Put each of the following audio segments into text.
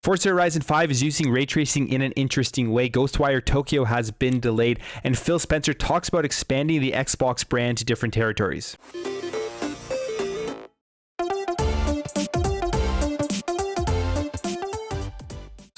Forza Horizon 5 is using ray tracing in an interesting way. Ghostwire Tokyo has been delayed, and Phil Spencer talks about expanding the Xbox brand to different territories.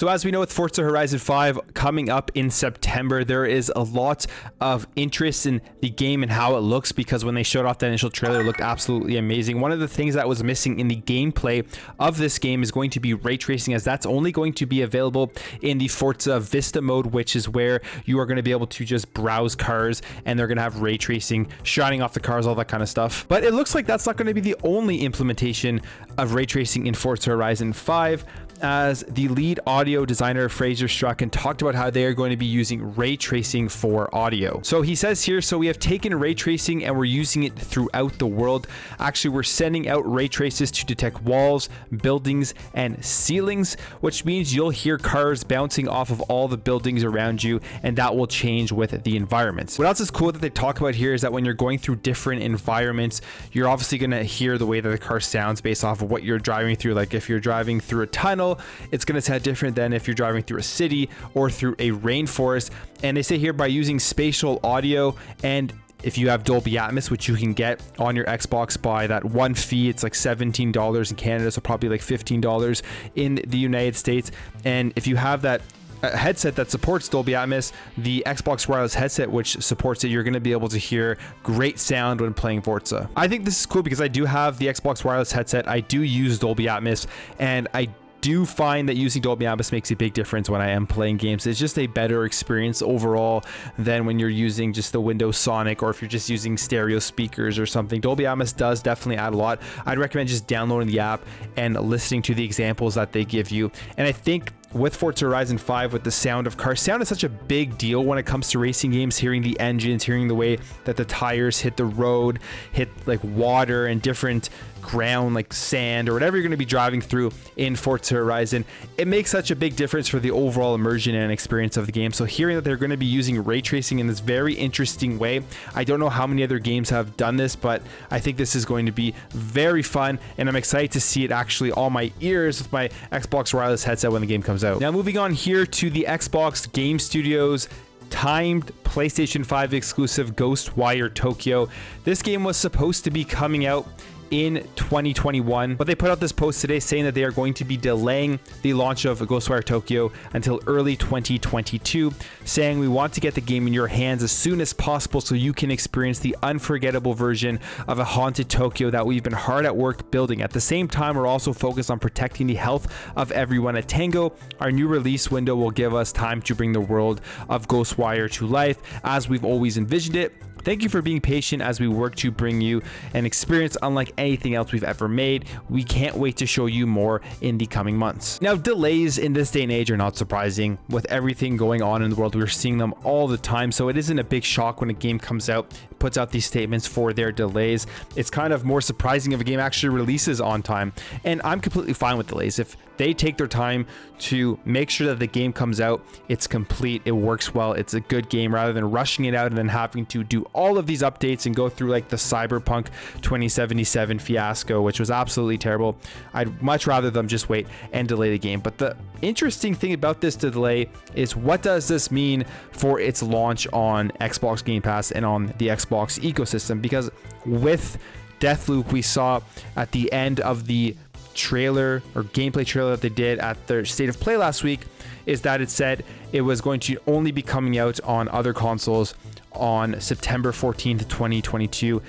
So as we know, with Forza Horizon 5 coming up in September, there is a lot of interest in the game and how it looks, because when they showed off the initial trailer, it looked absolutely amazing. One of the things that was missing in the gameplay of this game is going to be ray tracing, as that's only going to be available in the Forza Vista mode, which is where you are going to be able to just browse cars and they're going to have ray tracing shining off the cars, all that kind of stuff. But it looks like that's not going to be the only implementation of ray tracing in Forza Horizon 5, as the lead audio designer Fraser Strucken talked about how they are going to be using ray tracing for audio. So he says here, so we have taken ray tracing and we're using it throughout the world. Actually, we're sending out ray traces to detect walls, buildings, and ceilings, which means you'll hear cars bouncing off of all the buildings around you, and that will change with the environments. What else is cool that they talk about here is that when you're going through different environments, you're obviously going to hear the way that the car sounds based off of what you're driving through. Like if you're driving through a tunnel, it's going to sound different than if you're driving through a city or through a rainforest. And they say here, by using spatial audio, and if you have Dolby Atmos, which you can get on your Xbox by that one fee, it's like $17 in Canada, so probably like $15 in the United States. And if you have that headset that supports Dolby Atmos, the Xbox wireless headset which supports it, you're going to be able to hear great sound when playing Forza. I think this is cool because I do have the Xbox wireless headset. I do use Dolby Atmos, and I do find that using Dolby Atmos makes a big difference when I am playing games. It's just a better experience overall than when you're using just the Windows Sonic, or if you're just using stereo speakers or something. Dolby Atmos does definitely add a lot. I'd recommend just downloading the app and listening to the examples that they give you. And I think with Forza Horizon 5, with the sound of cars, sound is such a big deal when it comes to racing games. Hearing the engines, hearing the way that the tires hit the road, hit like water and different ground like sand or whatever you're going to be driving through in Forza Horizon, it makes such a big difference for the overall immersion and experience of the game. So hearing that they're going to be using ray tracing in this very interesting way, I don't know how many other games have done this, but I think this is going to be very fun, and I'm excited to see it actually on my ears with my Xbox wireless headset when the game comes out. Now moving on here to the Xbox Game Studios timed PlayStation 5 exclusive Ghostwire Tokyo. This game was supposed to be coming out in 2021, but they put out this post today saying that they are going to be delaying the launch of Ghostwire Tokyo until early 2022, saying we want to get the game in your hands as soon as possible so you can experience the unforgettable version of a haunted Tokyo that we've been hard at work building. At the same time, we're also focused on protecting the health of everyone at Tango. Our new release window will give us time to bring the world of Ghostwire to life as we've always envisioned it. Thank you for being patient as we work to bring you an experience unlike anything else we've ever made. We can't wait to show you more in the coming months. Now, delays in this day and age are not surprising. With everything going on in the world, we're seeing them all the time. So it isn't a big shock when a game comes out, puts out these statements for their delays. It's kind of more surprising if a game actually releases on time. And I'm completely fine with delays. If they take their time to make sure that the game comes out, it's complete, it works well, it's a good game, rather than rushing it out and then having to do all of these updates and go through like the Cyberpunk 2077 fiasco, which was absolutely terrible. I'd much rather them just wait and delay the game. But the interesting thing about this delay is, what does this mean for its launch on Xbox Game Pass and on the Xbox ecosystem? Because with Deathloop, we saw at the end of the trailer or gameplay trailer that they did at their State of Play last week, is that it said it was going to only be coming out on other consoles on September 14th, 2022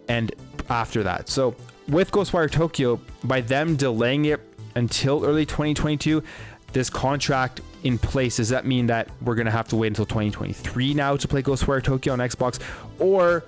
and after that. So with Ghostwire Tokyo, by them delaying it until early 2022, this contract in place, does that mean that we're going to have to wait until 2023 now to play Ghostwire Tokyo on Xbox? Or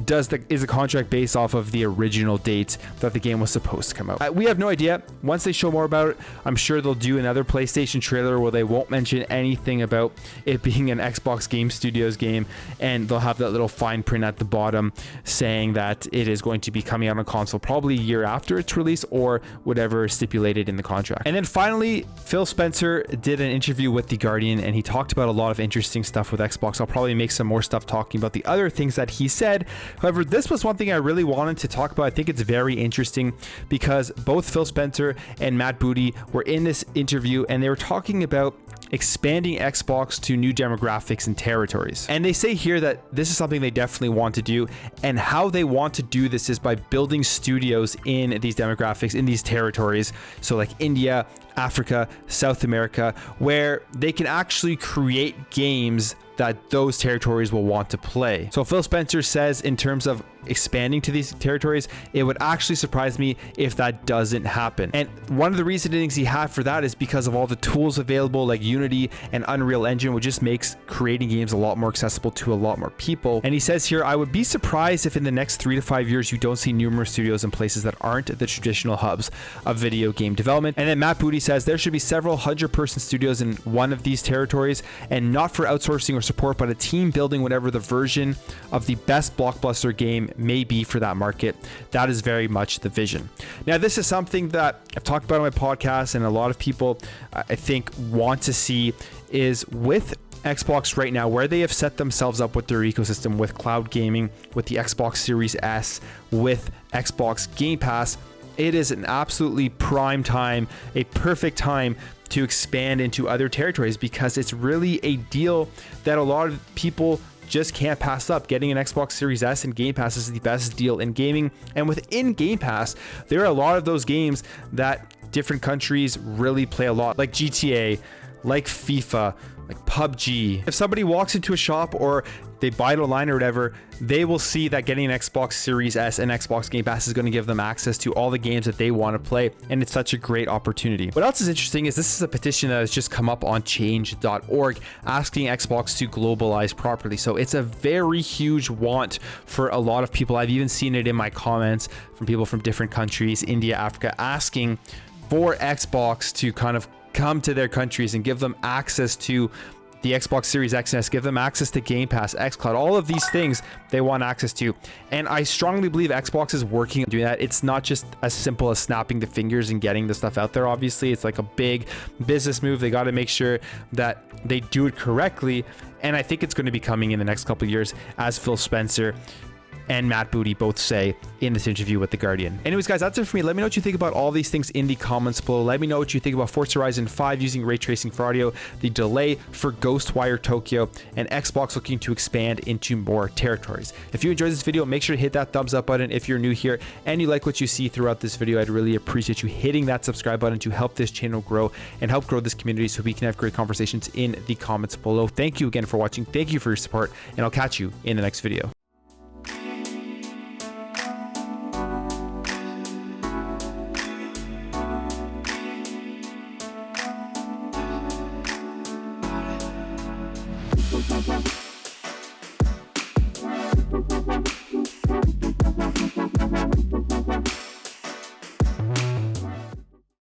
is the contract based off of the original date that the game was supposed to come out? We have no idea. Once they show more about it, I'm sure they'll do another PlayStation trailer where they won't mention anything about it being an Xbox Game Studios game, and they'll have that little fine print at the bottom saying that it is going to be coming out on console probably a year after its release, or whatever stipulated in the contract. And then finally, Phil Spencer did an interview with The Guardian, and he talked about a lot of interesting stuff with Xbox. I'll probably make some more stuff talking about the other things that he said, However, this was one thing I really wanted to talk about. I think it's very interesting because both Phil Spencer and Matt Booty were in this interview, and they were talking about expanding Xbox to new demographics and territories. And they say here that this is something they definitely want to do, and how they want to do this is by building studios in these demographics, in these territories. So like India, Africa, South America, where they can actually create games that those territories will want to play. So Phil Spencer says, in terms of expanding to these territories, it would actually surprise me if that doesn't happen. And one of the reasonings he had for that is because of all the tools available, like Unity and Unreal Engine, which just makes creating games a lot more accessible to a lot more people. And he says here, I would be surprised if in the next 3 to 5 years you don't see numerous studios in places that aren't the traditional hubs of video game development. And then Matt Booty says there should be several 100-person studios in one of these territories, and not for outsourcing or support, but a team building whatever the version of the best blockbuster game may be for that market. That is very much the vision. Now, this is something that I've talked about on my podcast, and a lot of people I think want to see, is with Xbox right now, where they have set themselves up with their ecosystem, with cloud gaming, with the Xbox Series S, with Xbox Game Pass. It is an absolutely prime time, a perfect time to expand into other territories, because it's really a deal that a lot of people just can't pass up. Getting an Xbox Series S and Game Pass is the best deal in gaming. And within Game Pass, there are a lot of those games that different countries really play a lot, like GTA, like FIFA, like PUBG. If somebody walks into a shop or they buy it online or whatever, they will see that getting an Xbox Series S and Xbox Game Pass is going to give them access to all the games that they want to play, and it's such a great opportunity. What else is interesting is this is a petition that has just come up on change.org asking Xbox to globalize properly. So it's a very huge want for a lot of people. I've even seen it in my comments from people from different countries, India, Africa, asking for Xbox to kind of come to their countries and give them access to the Xbox Series X and S, give them access to Game Pass, xCloud, all of these things they want access to. And I strongly believe Xbox is working on doing that. It's not just as simple as snapping the fingers and getting the stuff out there. Obviously, it's like a big business move. They got to make sure that they do it correctly. And I think it's going to be coming in the next couple of years, as Phil Spencer and Matt Booty both say in this interview with The Guardian. Anyways, guys, that's it for me. Let me know what you think about all these things in the comments below. Let me know what you think about Forza Horizon 5 using ray tracing for audio, the delay for Ghostwire Tokyo, and Xbox looking to expand into more territories. If you enjoyed this video, make sure to hit that thumbs up button if you're new here and you like what you see throughout this video. I'd really appreciate you hitting that subscribe button to help this channel grow and help grow this community so we can have great conversations in the comments below. Thank you again for watching. Thank you for your support, and I'll catch you in the next video. Bye.